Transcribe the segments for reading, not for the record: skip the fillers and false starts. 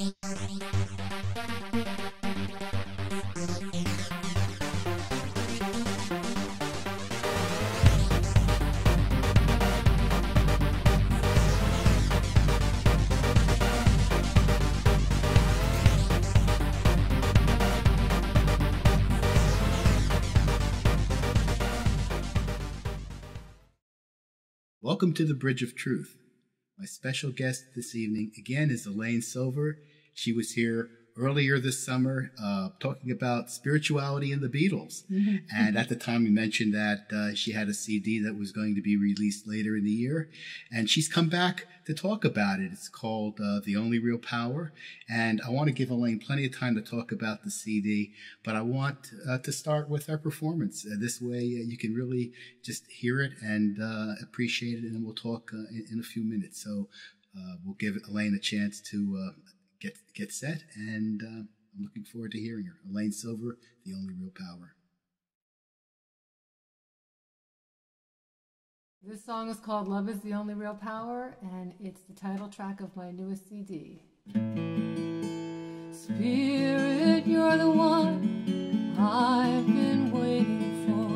Welcome to the Bridge of Truth. My special guest this evening, again, is Elaine Silver. She was here earlier this summer talking about spirituality and the Beatles. Mm-hmm. And at the time, we mentioned that she had a CD that was going to be released later in the year. And she's come back to talk about it. It's called The Only Real Power. And I want to give Elaine plenty of time to talk about the CD, but I want to start with our performance. This way, you can really just hear it and appreciate it, and then we'll talk in a few minutes. So we'll give Elaine a chance to get set, and I'm looking forward to hearing her. Elaine Silver, The Only Real Power. This song is called Love is the Only Real Power, and it's the title track of my newest CD. Spirit, you're the one I've been waiting for.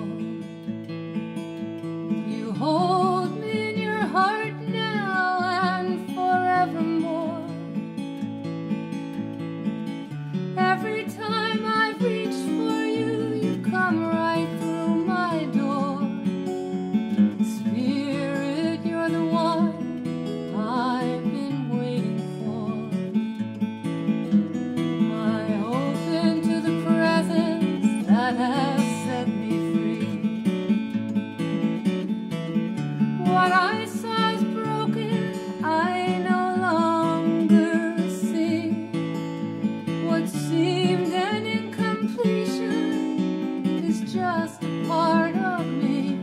You hold me in your heart now and forevermore. Every time I've reached for you, you come right through my door. Spirit, you're the one I've been waiting for. I open to the presence that has set me free. What I saw is broken, I no longer see. What seemed an incompletion is just a part of me.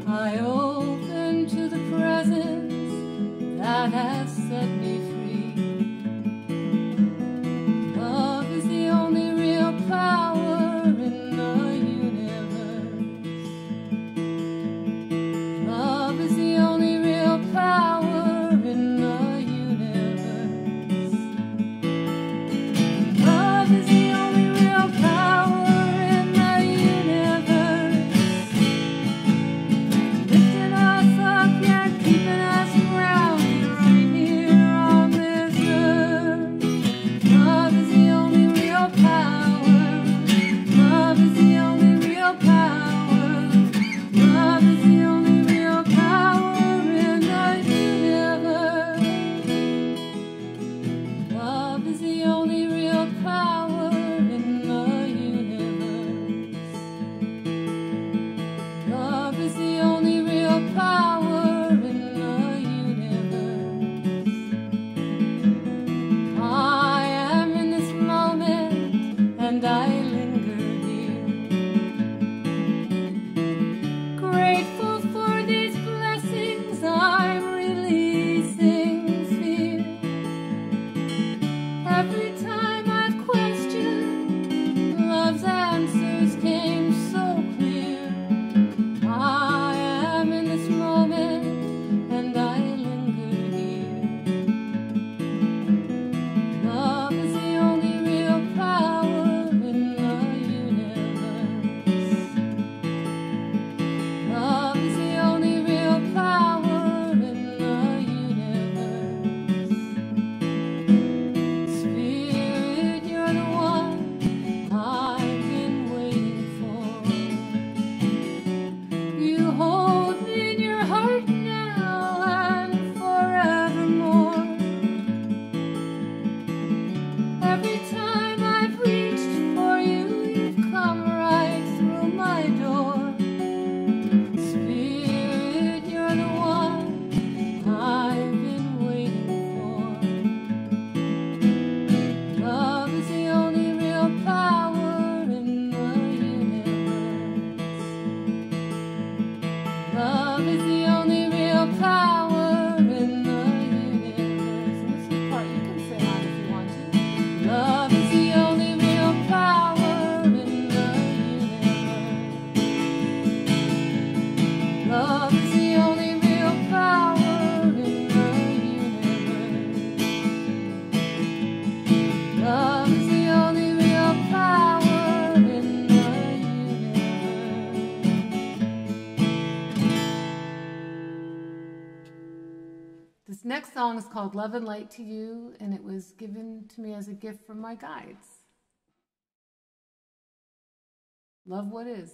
I open to the presence that has set me free. Love is the only real power in the universe. Love is the only real power in the universe. Love is the only real power in the universe. Lifting us up, yet keeping us grounded right here on this earth. next song is called Love and Light to You, and it was given to me as a gift from my guides. Love what is.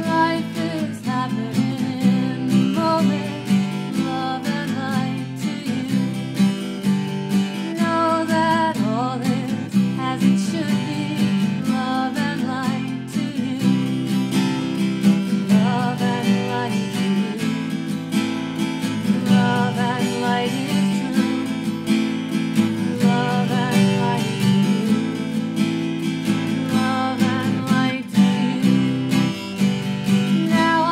Life is happening in the moment. Love and light to you. Know that all is as it should be. Love and light to you. Love and light to you. Love and light is true. Love and light to you. Love and light to you. Now I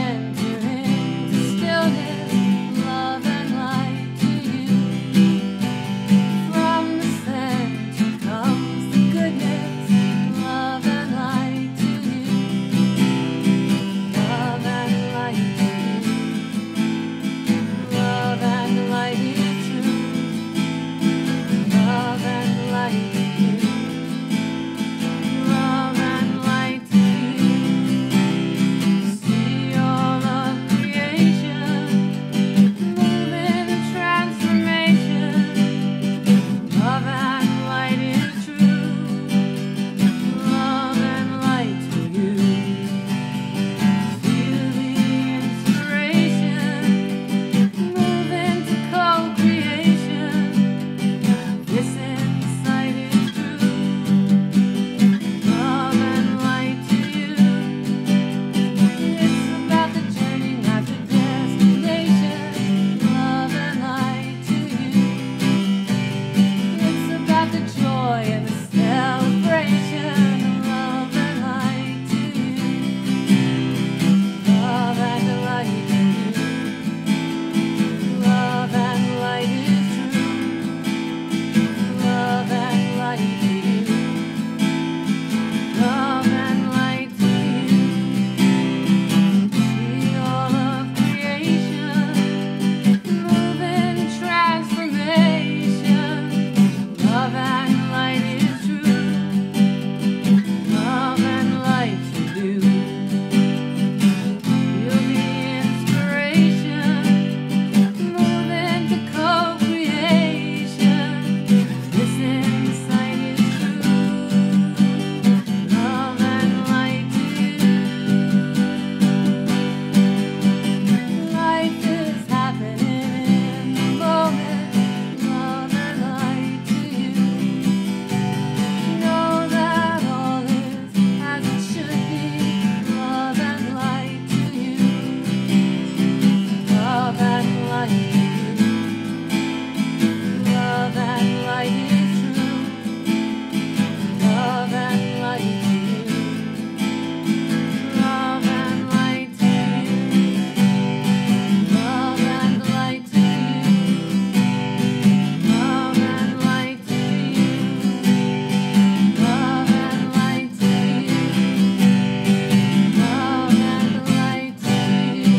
enter into stillness. Love and light to you. From the center comes the goodness. Love and light to you. Love and light to you. Love and light is true. Love and light to you. Love and light to you. See all of creation, moving in transformation. Love and light is true. Love and light to you. Feel the inspiration, move into co-creation. This insight is true. Love and light to you. It's about the journey, not the destination. Love and light to you. It's about the joy and the celebration. Love and light to you. Love and light to you. Love and light is true. Love and light to you. Love and light to you. See all of creation, moving in transformation. Love and light is true. Love and light to you. Feel the inspiration, move into co-creation. This insight is true. Love and light to you. Life is happening in the moment. Love and light to you. Know that all is as it should be. Love and light to you. Love and light to you. Love and light is true. Love and light to you. Love and light to you. Love and light to you. Love and light to you. Love and light to you. Love and light to you.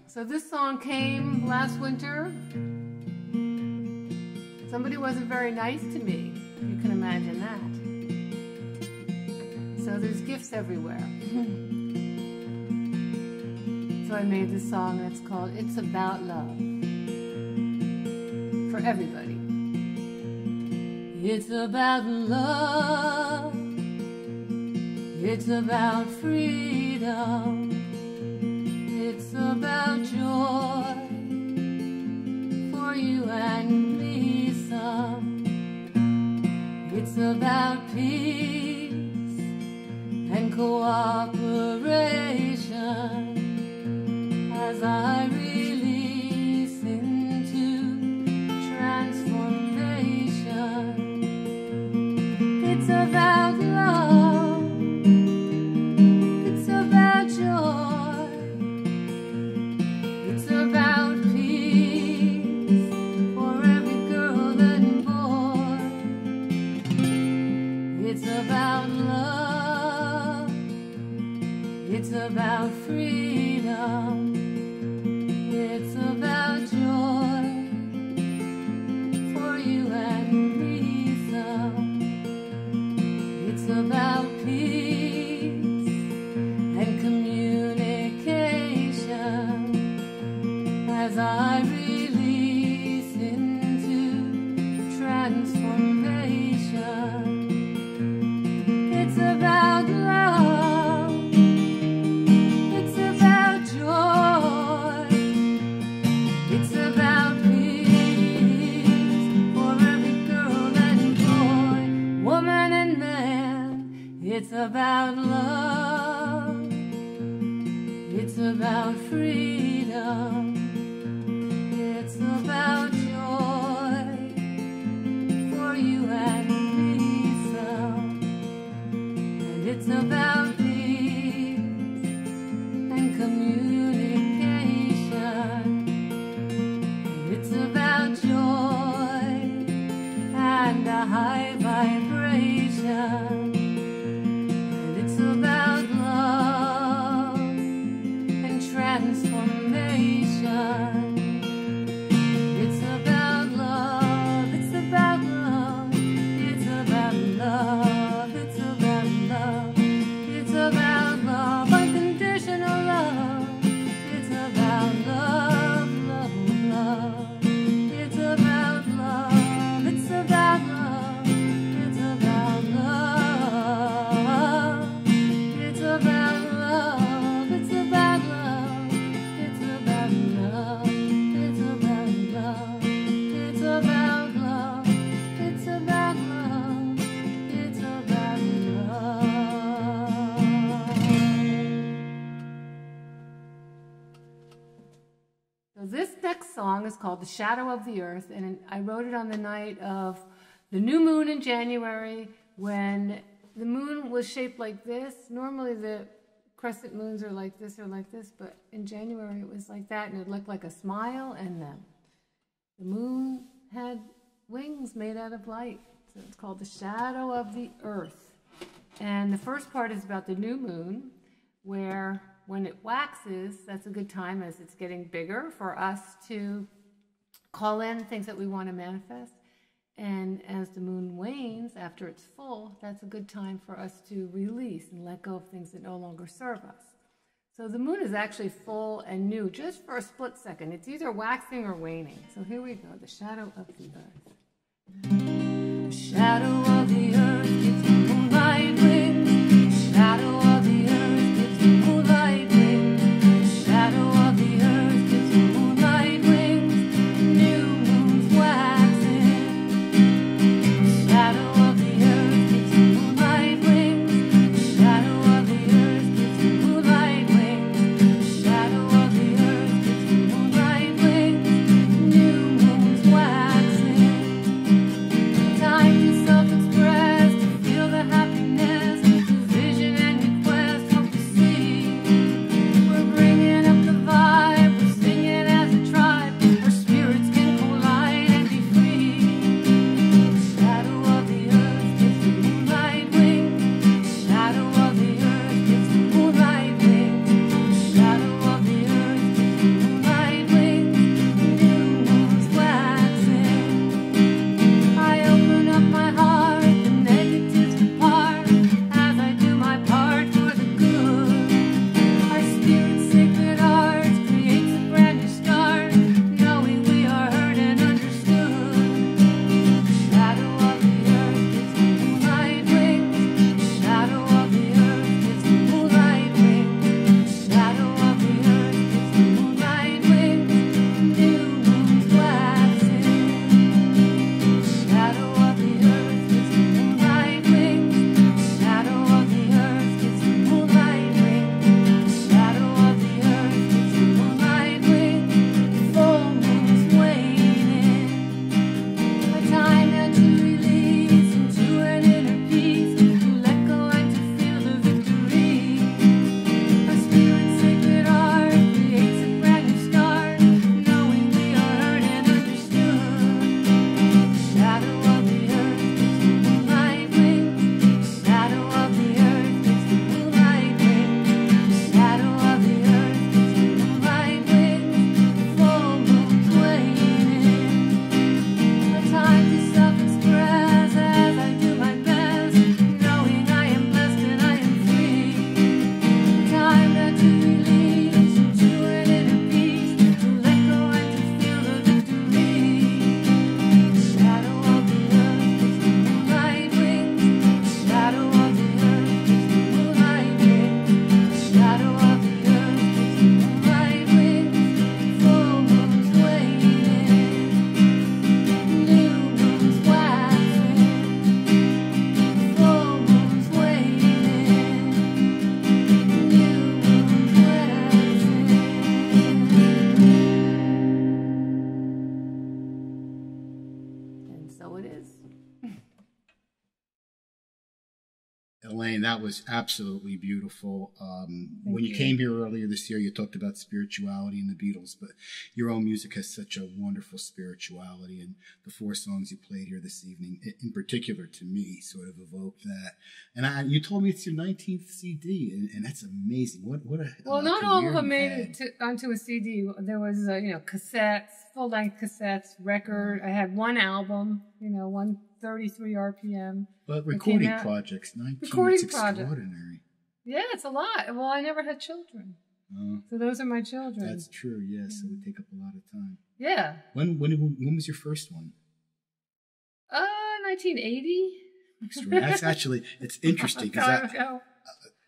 So this song came last winter. Somebody wasn't very nice to me. You can imagine that. So there's gifts everywhere. So I made this song and it's called It's About Love. For everybody. It's about love. It's about freedom. It's about joy. For you and me some. It's about peace and cooperation as I release into transformation. It's about love. It's about joy. It's about peace for every girl and boy. It's about love. It's about freedom. It's about joy for you and me some. It's about love. It's about freedom. It's about joy for you and me, so. And it's about peace and communication. And it's about joy and a high vibration. And it's about love and transformation. It's about love, it's about love, it's about love, it's about love, it's about love, unconditional love. It's about love, love, love. It's about love, it's about love, it's about love. It's about love, it's about love, it's about love, it's about love, it's about love, it's about love, it's about love. So this next song is called The Shadow of the Earth, and I wrote it on the night of the new moon in January, when the moon was shaped like this. Normally the crescent moons are like this or like this, but in January it was like that, and it looked like a smile, and the moon had wings made out of light. So it's called The Shadow of the Earth. And the first part is about the new moon, where when it waxes, that's a good time as it's getting bigger for us to call in things that we want to manifest. And as the moon wanes after it's full, that's a good time for us to release and let go of things that no longer serve us. So the moon is actually full and new just for a split second. It's either waxing or waning. So here we go, the shadow of the earth. The shadow of the earth gives the moonlight wings. The shadow of the earth gives the moonlight wings. The shadow of the earth gives the moonlight wings. New moon's waxing. The shadow of the earth gives the moonlight wings. The shadow of the earth gives the moonlight wings. The shadow of the earth gives the moonlight wings. New moon's waxing. Time to self-express. Elaine, that was absolutely beautiful. When you you. came here earlier this year, you talked about spirituality in the Beatles, but your own music has such a wonderful spirituality, and the 4 songs you played here this evening, in particular to me, sort of evoked that. And you told me it's your 19th CD, and that's amazing. What a Well, not all of career them you've made had. it onto a CD. There was, cassettes, full-length cassettes, record. I had one album, 133 RPM. But recording projects, 19, Recording it's extraordinary. Yeah, it's a lot. Well, I never had children. So those are my children. That's true, yes. So it would take up a lot of time. Yeah. When was your first one? 1980. That's actually, it's interesting because ago.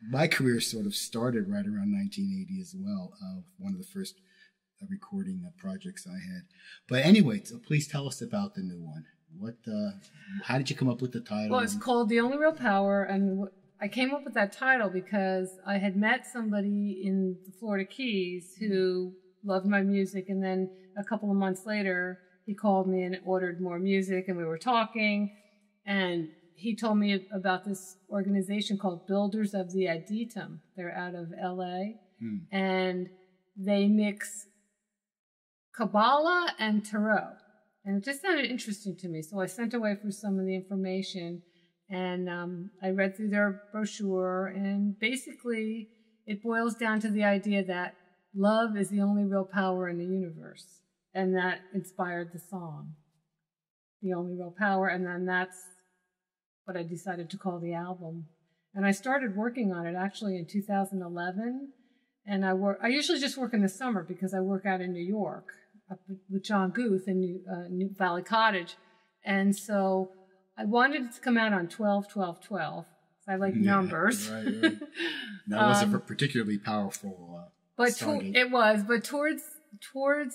My career sort of started right around 1980 as well. One of the first recording projects I had. But anyway, so please tell us about the new one. How did you come up with the title? Well, it's called The Only Real Power, and I came up with that title because I had met somebody in the Florida Keys who loved my music, and then a couple of months later, he called me and ordered more music, and we were talking, and he told me about this organization called Builders of the Adytum. They're out of LA, and they mix Qabalah and Tarot. And it just sounded interesting to me. So I sent away for some of the information, and I read through their brochure, and basically it boils down to the idea that love is the only real power in the universe. And that inspired the song, The Only Real Power. And then that's what I decided to call the album. And I started working on it actually in 2011. And I usually just work in the summer because I work out in New York up with John Guth in New Valley Cottage. And so I wanted it to come out on 12/12/12. I like numbers. Right. That was a particularly powerful starting. It was. But towards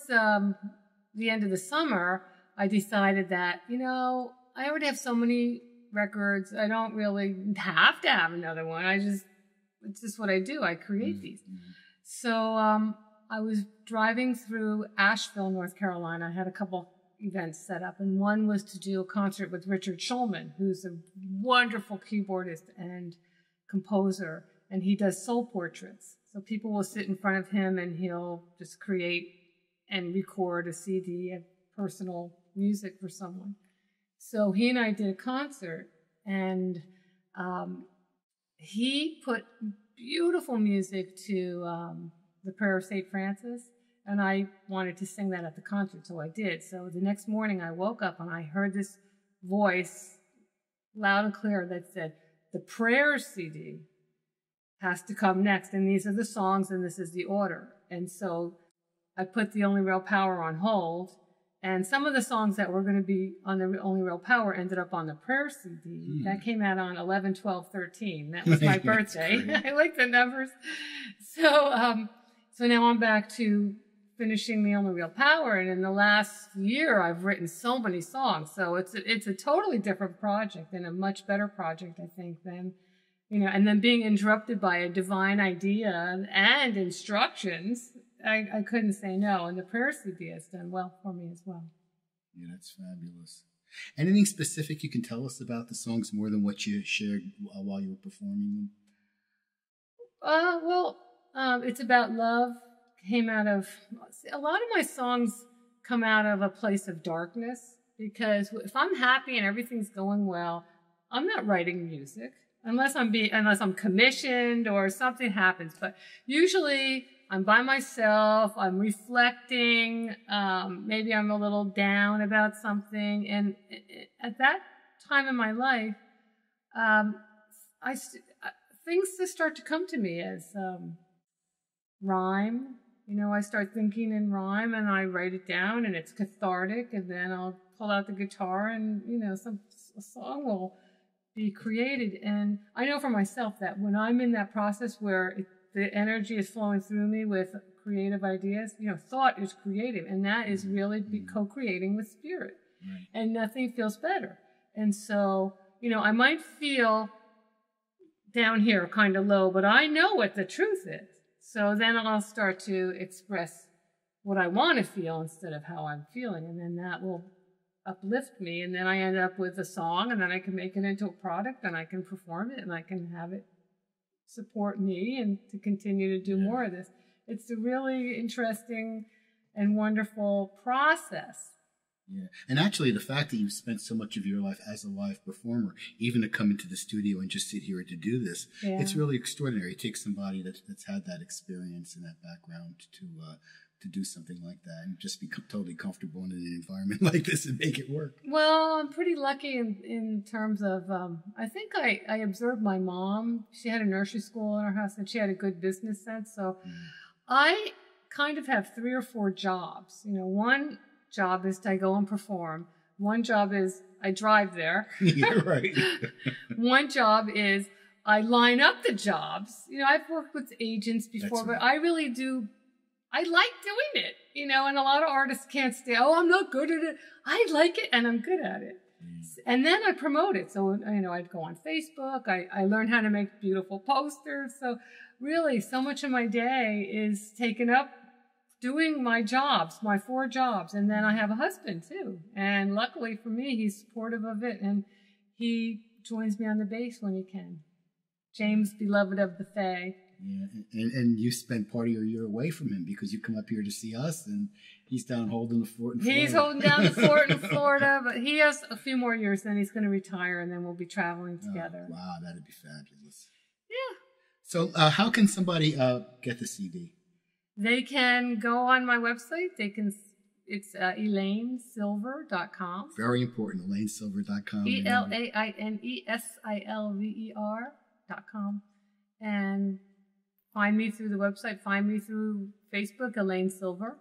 the end of the summer, I decided that, I already have so many records. I don't really have to have another one. It's just what I do. I create these. So I was driving through Asheville, North Carolina. I had a couple events set up, and one was to do a concert with Richard Schulman, who's a wonderful keyboardist and composer, and he does soul portraits. So people will sit in front of him, and he'll just create and record a CD of personal music for someone. So he and I did a concert, and he put beautiful music to the Prayer of St. Francis, and I wanted to sing that at the concert, so I did. So the next morning I woke up and I heard this voice loud and clear that said, the prayer CD has to come next, and these are the songs, and this is the order. And so I put The Only Real Power on hold, and some of the songs that were going to be on The Only Real Power ended up on the prayer CD. That came out on 11/12/13. That was my birthday. I like the numbers. So now I'm back to finishing The Only Real Power, and in the last year I've written so many songs. So it's a totally different project, and a much better project, I think, than, and then being interrupted by a divine idea and instructions. I couldn't say no, and the prayer CD has done well for me as well. Yeah, that's fabulous. Anything specific you can tell us about the songs more than what you shared while you were performing them? It's about love. A lot of my songs come out of a place of darkness, because if I'm happy and everything's going well, I'm not writing music unless I'm commissioned or something happens. But usually I'm by myself, I'm reflecting, maybe I'm a little down about something. And at that time in my life, things just start to come to me as rhyme. I start thinking in rhyme, and I write it down, and it's cathartic, and then I'll pull out the guitar, and, a song will be created. And I know for myself that when I'm in that process where the energy is flowing through me with creative ideas, thought is creative, and that is really co-creating with spirit. Right. And nothing feels better. And so, I might feel down here kind of low, but I know what the truth is. So then I'll start to express what I want to feel instead of how I'm feeling, and then that will uplift me. And then I end up with a song, and then I can make it into a product, and I can perform it, and I can have it support me and to continue to do more of this. It's a really interesting and wonderful process. Yeah. And actually, the fact that you've spent so much of your life as a live performer, even to come into the studio and just sit here to do this, it's really extraordinary. It takes somebody that's had that experience and that background to do something like that and just be totally comfortable in an environment like this and make it work. Well, I'm pretty lucky in terms of, I think I observed my mom. She had a nursery school in her house, and she had a good business sense. So I kind of have 3 or 4 jobs. You know, one job is I go and perform. One job is I drive there. Yeah, right. One job is I line up the jobs. You know, I've worked with agents before, but I really do. I like doing it, you know, and a lot of artists can't stay, I'm not good at it. I like it and I'm good at it. And then I promote it. So, you know, I'd go on Facebook. I learned how to make beautiful posters. So really, so much of my day is taken up doing my jobs, my 4 jobs. And then I have a husband too. And luckily for me, he's supportive of it. And he joins me on the bass when he can. James, beloved of the Fae. Yeah, and you spend part of your year away from him because you come up here to see us, and he's down holding the fort in Florida. He's holding down the fort in Florida, but he has a few more years, then he's going to retire, and then we'll be traveling together. Oh, wow, that'd be fabulous. Yeah. So how can somebody get the CD? They can go on my website. It's ElaineSilver.com. Very important, ElaineSilver.com. ElaineSilver.com. And find me through the website. Find me through Facebook, Elaine Silver.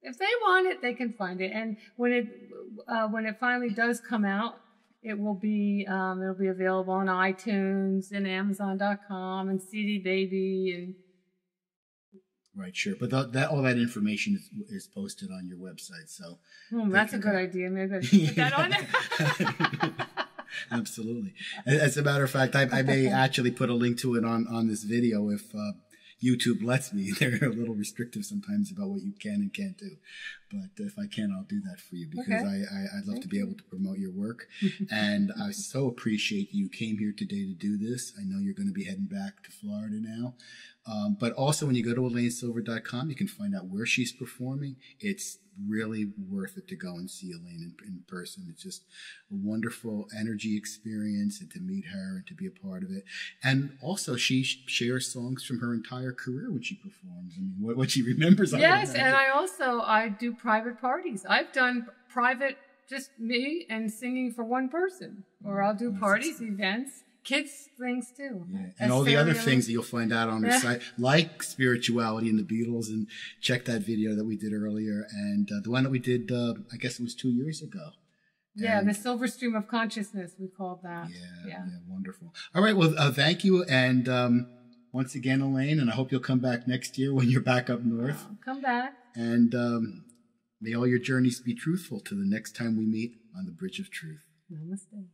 If they want it, they can find it. And when it finally does come out, it'll be available on iTunes and Amazon.com and CD Baby and. Right, sure. But all that information is posted on your website. So that's a good idea. Maybe I should put that on there. Absolutely. As a matter of fact, I may actually put a link to it on this video if YouTube lets me. They're a little restrictive sometimes about what you can and can't do. But if I can, I'll do that for you because I'd love to be able to promote your work. And I so appreciate you came here today to do this. I know you're going to be heading back to Florida now. But also when you go to ElaineSilver.com, you can find out where she's performing. It's really worth it to go and see Elaine in person. It's just a wonderful energy experience, and to meet her and to be a part of it. And also she shares songs from her entire career when she performs. I mean, what she remembers. Yes, and I do private parties. I've done private, just me and singing for one person. Or I'll do parties, events. Kids things too. Yeah. And all the other things that you'll find out on her site, like spirituality and the Beatles, and check that video that we did earlier. And the one that we did, I guess it was 2 years ago. Yeah, the Silver Stream of Consciousness, we called that. Yeah, wonderful. All right, well, thank you. And once again, Elaine, and I hope you'll come back next year when you're back up north. Come back. And may all your journeys be truthful till the next time we meet on the Bridge of Truth. Namaste.